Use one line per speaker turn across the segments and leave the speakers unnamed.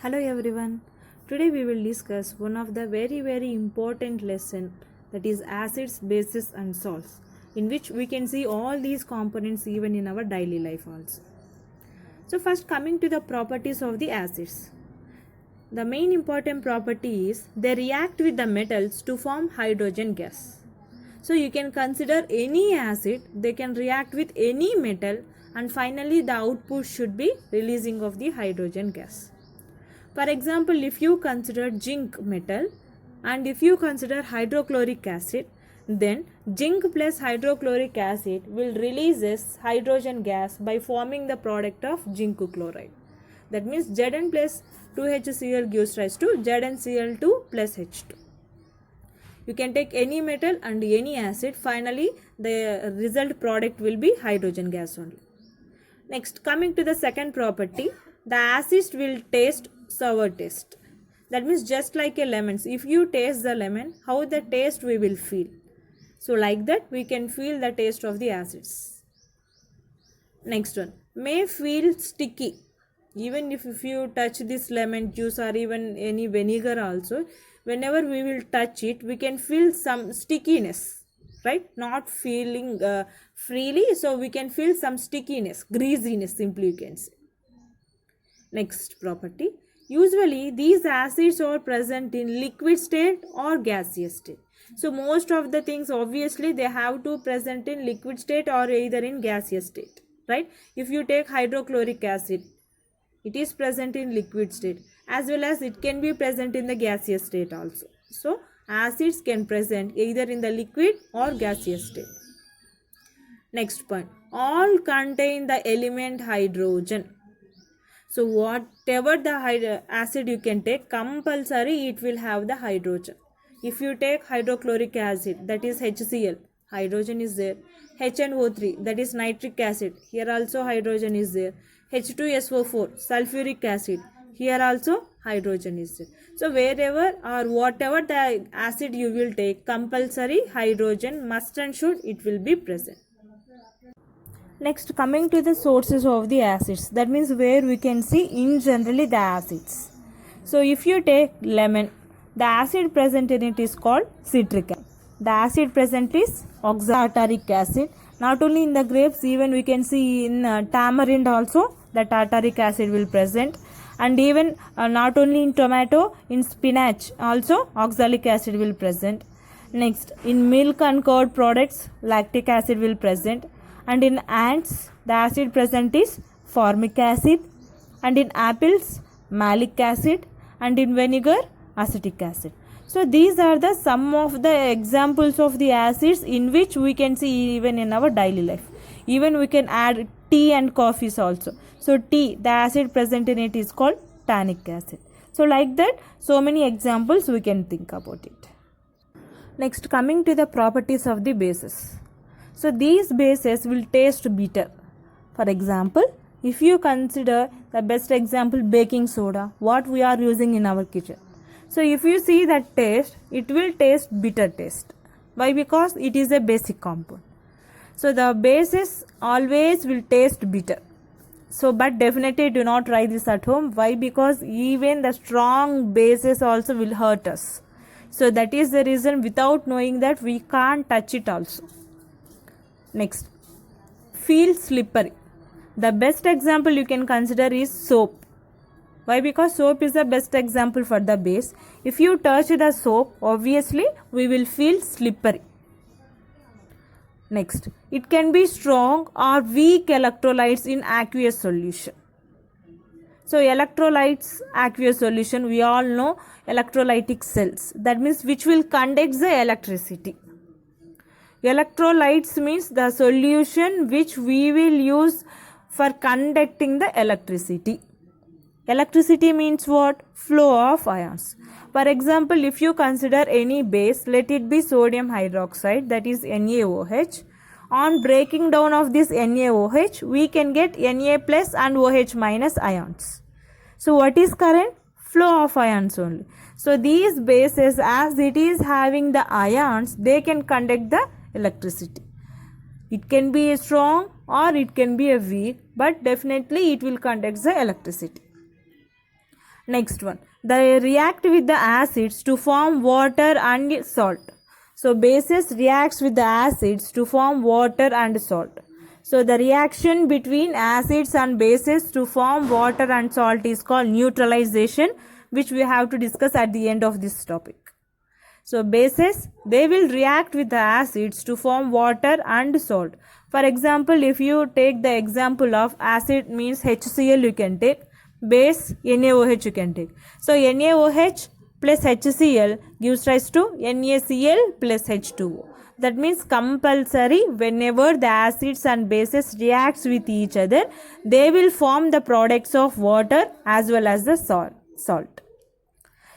Hello everyone. Today we will discuss one of the very important lesson, that is acids, bases and salts, in which we can see all these components even in our daily life also. So first, coming to the properties of the acids. The main important property is they react with the metals to form hydrogen gas. So you can consider any acid, they can react with any metal, and finally the output should be releasing of the hydrogen gas. For example, if you consider zinc metal and if you consider hydrochloric acid, then zinc plus hydrochloric acid will releases hydrogen gas by forming the product of zinc chloride. That means Zn plus 2HCl gives rise to ZnCl2 plus H2. You can take any metal and any acid, finally the result product will be hydrogen gas only. Next, coming to the second property, the acids will taste sour taste. That means just like a lemon, if you taste the lemon, how the taste we will feel. So like that we can feel the taste of the acids. Next one, may feel sticky. Even if you touch this lemon juice or even any vinegar also, whenever we will touch it, we can feel some stickiness, right? Not feeling freely, so we can feel some stickiness, greasiness simply you can say. Next property, usually these acids are present in liquid state or gaseous state. So most of the things obviously they have to present in liquid state or either in gaseous state, right? If you take hydrochloric acid, it is present in liquid state as well as it can be present in the gaseous state also. So acids can present either in the liquid or gaseous state. Next point, all contain the element hydrogen. So whatever the acid you can take, compulsory it will have the hydrogen. If you take hydrochloric acid, that is HCl, hydrogen is there. HNO3, that is nitric acid, here also hydrogen is there. H2SO4, sulfuric acid, here also hydrogen is there. So wherever or whatever the acid you will take, compulsory hydrogen must and should it will be present. Next, coming to the sources of the acids, that means where we can see in generally the acids. So if you take lemon, the acid present in it is called citric acid. The acid present is oxalic acid. Not only in the grapes, even we can see in tamarind also the tartaric acid will present, and even not only in tomato, in spinach also oxalic acid will present. Next, in milk and curd products, lactic acid will present, and in ants the acid present is formic acid, and in apples malic acid, and in vinegar acetic acid. So these are the some of the examples of the acids in which we can see even in our daily life. Even we can add tea and coffees also. So tea, the acid present in it is called tannic acid. So like that, so many examples we can think about it. Next, coming to the properties of the bases. So these bases will taste bitter. For example, if you consider the best example, baking soda, what we are using in our kitchen. So if you see that taste, it will taste bitter taste. Why? Because it is a basic compound. So the bases always will taste bitter. So but definitely do not try this at home. Why? Because even the strong bases also will hurt us. So that is the reason, without knowing that we can't touch it also. Next, feel slippery. The best example you can consider is soap. Why? Because soap is the best example for the base. If you touch the soap, obviously we will feel slippery. Next, it can be strong or weak electrolytes in aqueous solution. So electrolytes, aqueous solution, we all know electrolytic cells. That means which will conduct the electricity. Electrolytes means the solution which we will use for conducting the electricity. Electricity means what? Flow of ions. For example, if you consider any base, let it be sodium hydroxide, that is NaOH. On breaking down of this NaOH, we can get Na plus and OH minus ions. So what is current? Flow of ions only. So these bases, as it is having the ions, they can conduct the electricity. It can be a strong or it can be a weak, but definitely it will conduct the electricity. Next one, they react with the acids to form water and salt. So bases reacts with the acids to form water and salt. So the reaction between acids and bases to form water and salt is called neutralization, which we have to discuss at the end of this topic. So bases, they will react with the acids to form water and salt. For example, if you take the example of acid means HCl you can take, base NaOH you can take. So NaOH plus HCl gives rise to NaCl plus H2O. That means compulsory whenever the acids and bases reacts with each other, they will form the products of water as well as the salt.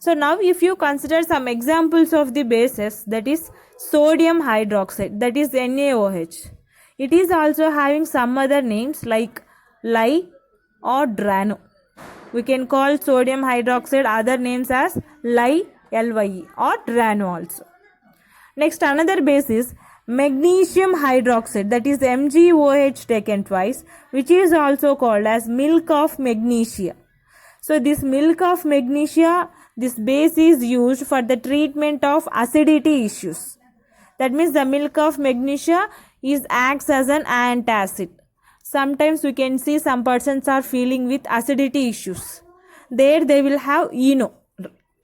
So now if you consider some examples of the bases, that is sodium hydroxide, that is NaOH. It is also having some other names like Li or Drano. We can call sodium hydroxide other names as Li, Lye or Drano also. Next, another base is magnesium hydroxide, that is MgOH taken twice, which is also called as milk of magnesia. So this milk of magnesia, this base is used for the treatment of acidity issues. That means the milk of magnesia acts as an antacid. Sometimes we can see some persons are feeling with acidity issues. There they will have ENO,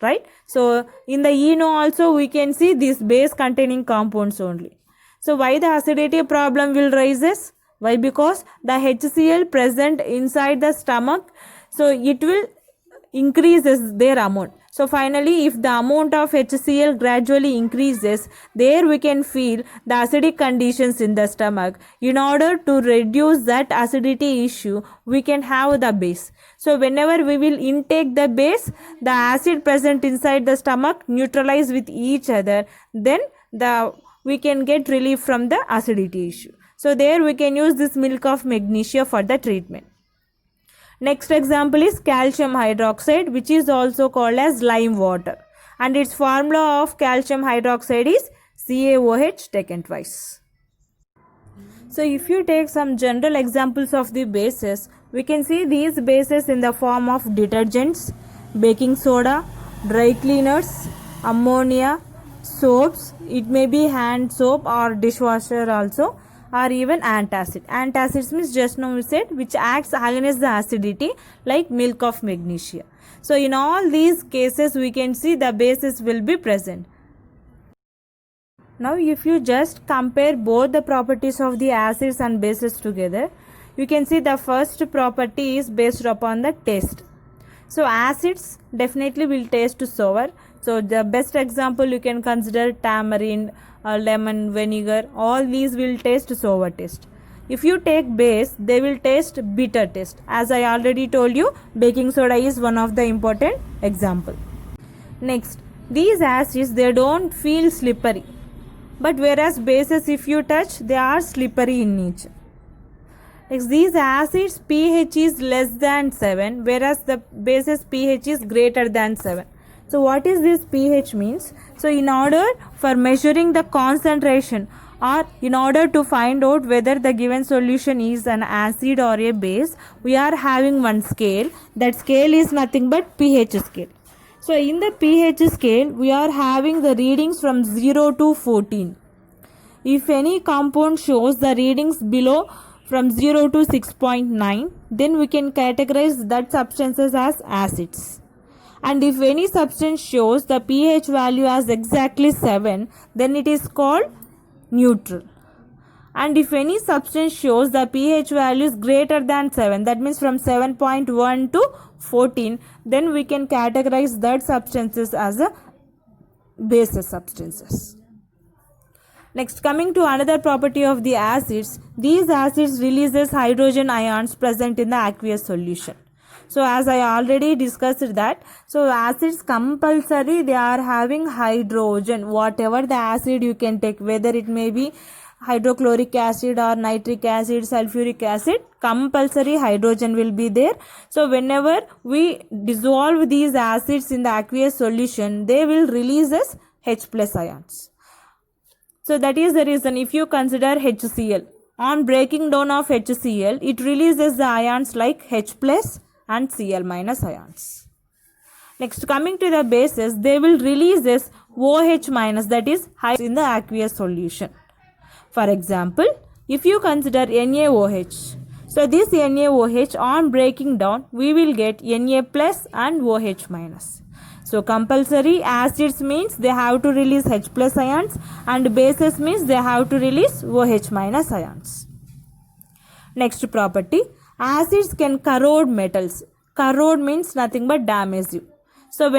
right? So in the ENO also we can see this base containing compounds only. So why the acidity problem will rises? Why? Because the HCl present inside the stomach, so it will increases their amount. So finally, if the amount of HCl gradually increases, there we can feel the acidic conditions in the stomach. In order to reduce that acidity issue, we can have the base. So whenever we will intake the base, the acid present inside the stomach neutralize with each other, then we can get relief from the acidity issue. So there we can use this milk of magnesia for the treatment. Next example is calcium hydroxide, which is also called as lime water, and its formula of calcium hydroxide is CaOH taken twice. So if you take some general examples of the bases, we can see these bases in the form of detergents, baking soda, dry cleaners, ammonia, soaps, it may be hand soap or dishwasher also, or even antacid. Antacids means just now we said which acts against the acidity like milk of magnesia. So in all these cases we can see the bases will be present. Now if you just compare both the properties of the acids and bases together, you can see the first property is based upon the taste. So acids definitely will taste sour. So the best example you can consider tamarind, lemon, vinegar, all these will taste sour taste. If you take base, they will taste bitter taste. As I already told you, baking soda is one of the important example. Next, these acids, they don't feel slippery. But whereas bases, if you touch, they are slippery in nature. Next, these acids pH is less than 7, whereas the bases pH is greater than 7. So what is this pH means? So in order for measuring the concentration or in order to find out whether the given solution is an acid or a base, we are having one scale. That scale is nothing but pH scale. So in the pH scale, we are having the readings from 0 to 14. If any compound shows the readings below from 0 to 6.9, then we can categorize that substances as acids. And if any substance shows the pH value as exactly 7, then it is called neutral. And if any substance shows the pH value is greater than 7, that means from 7.1 to 14, then we can categorize that substances as a base substances. Next, coming to another property of the acids, these acids releases hydrogen ions present in the aqueous solution. So as I already discussed that, so acids compulsory they are having hydrogen, whatever the acid you can take, whether it may be hydrochloric acid or nitric acid, sulfuric acid, compulsory hydrogen will be there. So whenever we dissolve these acids in the aqueous solution, they will release as H plus ions. So that is the reason if you consider HCl, on breaking down of HCl, it releases the ions like H plus and Cl minus ions. Next, coming to the bases, they will release this OH minus, that is high in the aqueous solution. For example, if you consider NaOH, so this NaOH on breaking down, we will get Na plus and OH minus. So compulsory acids means they have to release H plus ions, and bases means they have to release OH minus ions. Next property, acids can corrode metals. Corrode means nothing but damage you. So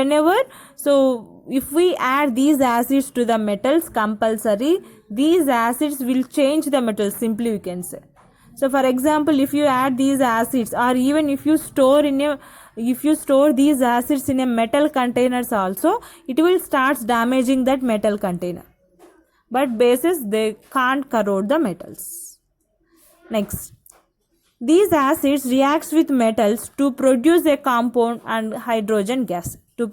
if we add these acids to the metals compulsory, these acids will change the metals, simply we can say. So for example, if you add these acids, or even if you store these acids in a metal containers also, it will start damaging that metal container. But bases, they can't corrode the metals. Next, these acids reacts with metals to produce a compound and hydrogen gas. So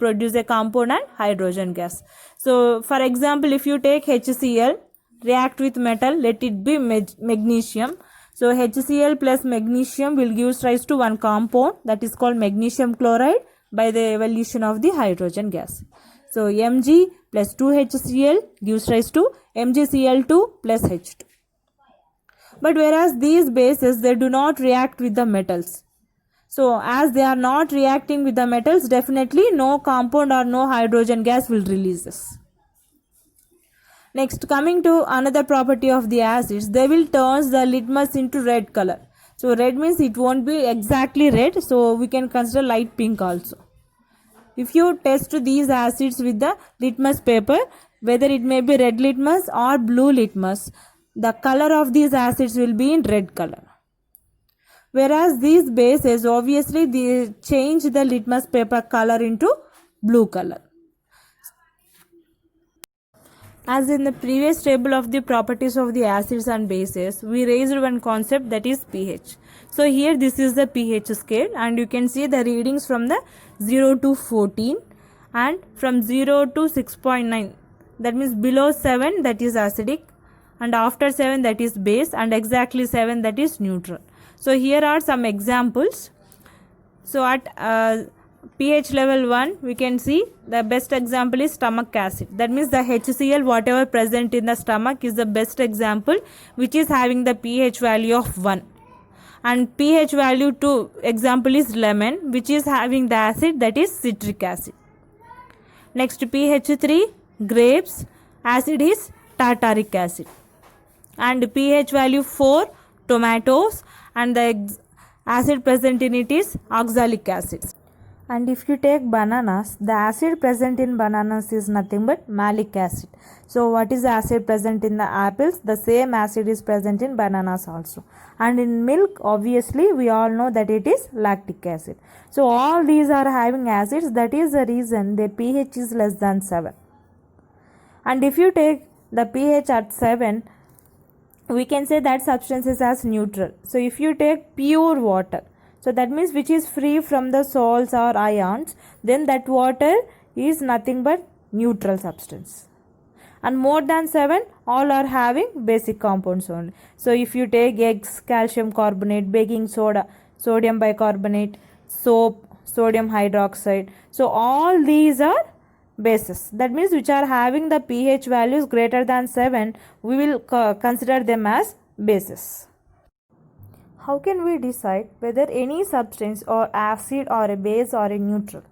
for example, if you take HCl, react with metal, let it be magnesium. So HCl plus magnesium will give rise to one compound, that is called magnesium chloride, by the evolution of the hydrogen gas. So Mg plus 2HCl gives rise to MgCl2 plus H2. But whereas these bases, they do not react with the metals. So as they are not reacting with the metals, definitely no compound or no hydrogen gas will release this. Next, coming to another property of the acids, they will turn the litmus into red color. So red means it won't be exactly red, so we can consider light pink also. If you test these acids with the litmus paper, whether it may be red litmus or blue litmus, the color of these acids will be in red color. Whereas these bases, obviously they change the litmus paper color into blue color. As in the previous table of the properties of the acids and bases, we raised one concept, that is pH. So here this is the pH scale, and you can see the readings from the 0 to 14 and from 0 to 6.9. That means below 7, that is acidic, and after 7, that is base, and exactly 7, that is neutral. So here are some examples. So at pH level 1, we can see the best example is stomach acid. That means the HCl, whatever present in the stomach, is the best example, which is having the pH value of 1. And pH value 2 example is lemon, which is having the acid, that is citric acid. Next, pH 3, grapes, acid is tartaric acid. And pH value 4, tomatoes, and the acid present in it is oxalic acid. And if you take bananas, the acid present in bananas is nothing but malic acid. So what is the acid present in the apples? The same acid is present in bananas also. And in milk, obviously we all know that it is lactic acid. So all these are having acids, that is the reason their pH is less than 7. And if you take the pH at 7, we can say that substance is as neutral. So if you take pure water, so that means which is free from the salts or ions, then that water is nothing but neutral substance. And more than 7, all are having basic compounds only. So if you take eggs, calcium carbonate, baking soda, sodium bicarbonate, soap, sodium hydroxide, so all these are bases. That means which are having the pH values greater than 7, we will consider them as bases. How can we decide whether any substance or acid or a base or a neutral?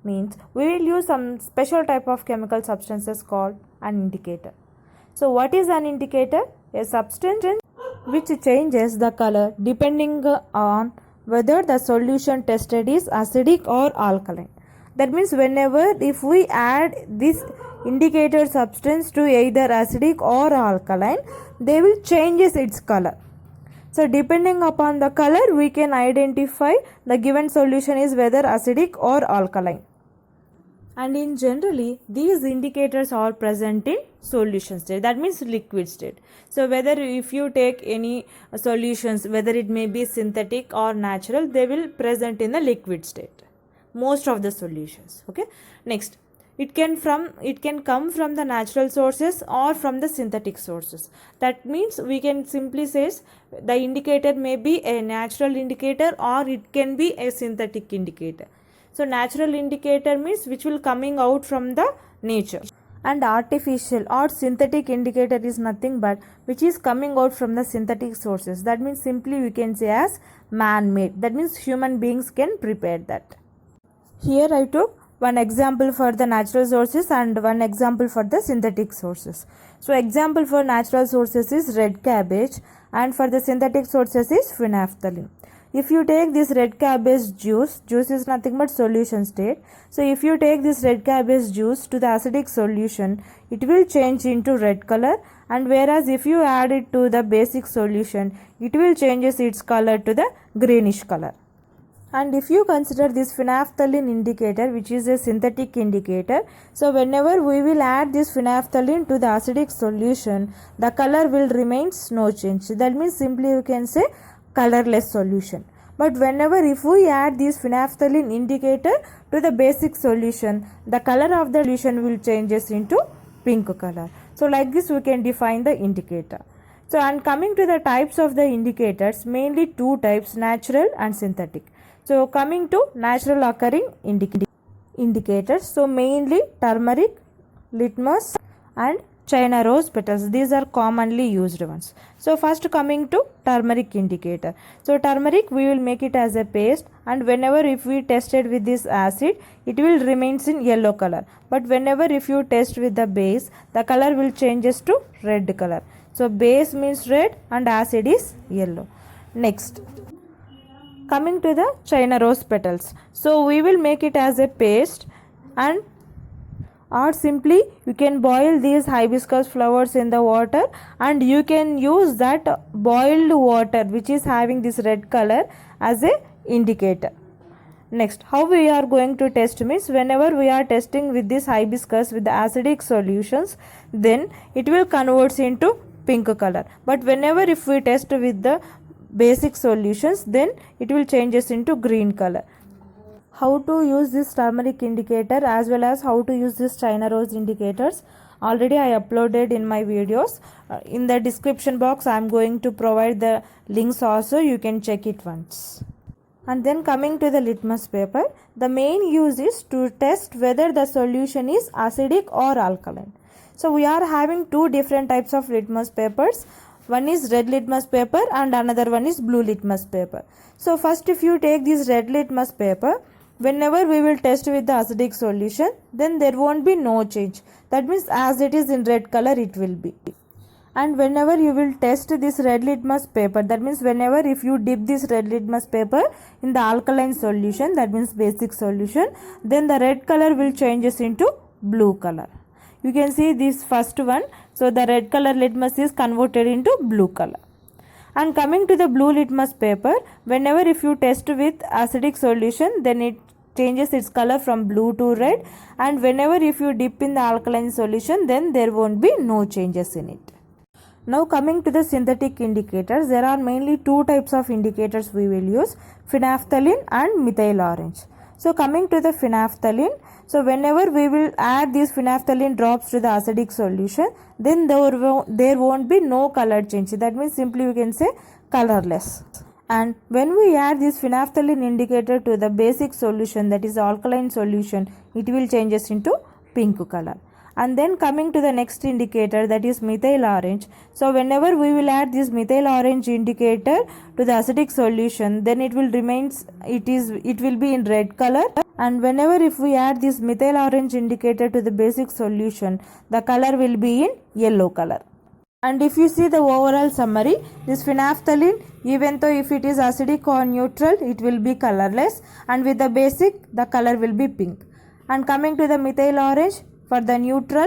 Means we will use some special type of chemical substances called an indicator. So what is an indicator? A substance which changes the color depending on whether the solution tested is acidic or alkaline. That means whenever if we add this indicator substance to either acidic or alkaline, they will change its color. So depending upon the color, we can identify the given solution is whether acidic or alkaline. And in generally, these indicators are present in solution state, that means liquid state. So whether if you take any solutions, whether it may be synthetic or natural, they will present in the liquid state, most of the solutions. Okay. Next, it can come from the natural sources or from the synthetic sources. That means we can simply say the indicator may be a natural indicator or it can be a synthetic indicator. So natural indicator means which will coming out from the nature, and artificial or synthetic indicator is nothing but which is coming out from the synthetic sources. That means simply we can say as man made. That means human beings can prepare that. Here I took one example for the natural sources and one example for the synthetic sources. So example for natural sources is red cabbage, and for the synthetic sources is phenolphthalein. If you take this red cabbage juice is nothing but solution state. So if you take this red cabbage juice to the acidic solution, it will change into red color, and whereas if you add it to the basic solution, it will changes its color to the greenish color. And if you consider this phenolphthalein indicator, which is a synthetic indicator, so whenever we will add this phenolphthalein to the acidic solution, the color will remain no change. That means simply you can say colorless solution. But whenever if we add this phenolphthalein indicator to the basic solution, the color of the solution will changes into pink color. So like this we can define the indicator. So and coming to the types of the indicators, mainly two types, natural and synthetic. So coming to natural occurring indicators, so mainly turmeric, litmus and China rose petals. These are commonly used ones. So first coming to turmeric indicator. So turmeric we will make it as a paste, and whenever if we tested with this acid, it will remains in yellow color. But whenever if you test with the base, the color will changes to red color. So base means red and acid is yellow. Next, coming to the China rose petals. So we will make it as a paste, and or simply you can boil these hibiscus flowers in the water, and you can use that boiled water which is having this red color as a indicator. Next, how we are going to test means whenever we are testing with this hibiscus with the acidic solutions, then it will converts into pink color. But whenever if we test with the basic solutions, then it will changes into green color. How to use this turmeric indicator as well as how to use this China rose indicators, already I uploaded in my videos. In the description box I am going to provide the links also, you can check it once. And then coming to the litmus paper, the main use is to test whether the solution is acidic or alkaline. So we are having two different types of litmus papers. One is red litmus paper and another one is blue litmus paper. So first if you take this red litmus paper, whenever we will test with the acidic solution, then there won't be no change. That means as it is in red color it will be. And whenever you will test this red litmus paper, that means whenever if you dip this red litmus paper in the alkaline solution, that means basic solution, then the red color will changes into blue color. You can see this first one. So the red color litmus is converted into blue color. And coming to the blue litmus paper, whenever if you test with acidic solution, then it changes its color from blue to red, and whenever if you dip in the alkaline solution, then there won't be no changes in it. Now coming to the synthetic indicators, there are mainly two types of indicators we will use, phenolphthalein and methyl orange. So coming to the phenolphthalein, so whenever we will add these phenolphthalein drops to the acidic solution, then there won't be no color change. That means simply we can say colorless. And when we add this phenolphthalein indicator to the basic solution, that is alkaline solution, it will changes into pink color. And then coming to the next indicator, that is methyl orange. So whenever we will add this methyl orange indicator to the acidic solution, then it will be in red color. And whenever if we add this methyl orange indicator to the basic solution, the color will be in yellow color. And if you see the overall summary, this phenolphthalein, even though if it is acidic or neutral, it will be colorless, and with the basic, the color will be pink. And coming to the methyl orange, for the neutral,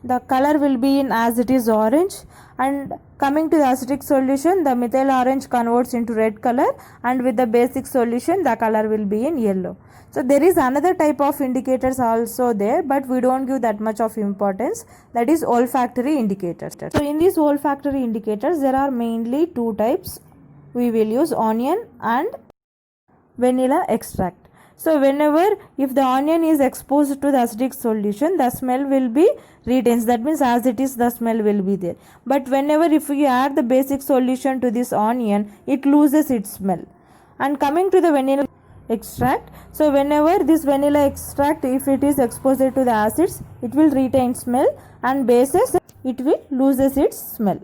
the color will be in as it is orange, and coming to the acidic solution, the methyl orange converts into red color, and with the basic solution, the color will be in yellow. So there is another type of indicators also there, but we don't give that much of importance, that is olfactory indicators. So in these olfactory indicators, there are mainly two types. We will use onion and vanilla extract. So whenever if the onion is exposed to the acidic solution, the smell will be retains. That means as it is, the smell will be there. But whenever if we add the basic solution to this onion, it loses its smell. And coming to the vanilla extract. So whenever this vanilla extract, if it is exposed to the acids, it will retain smell, and bases, it will loses its smell.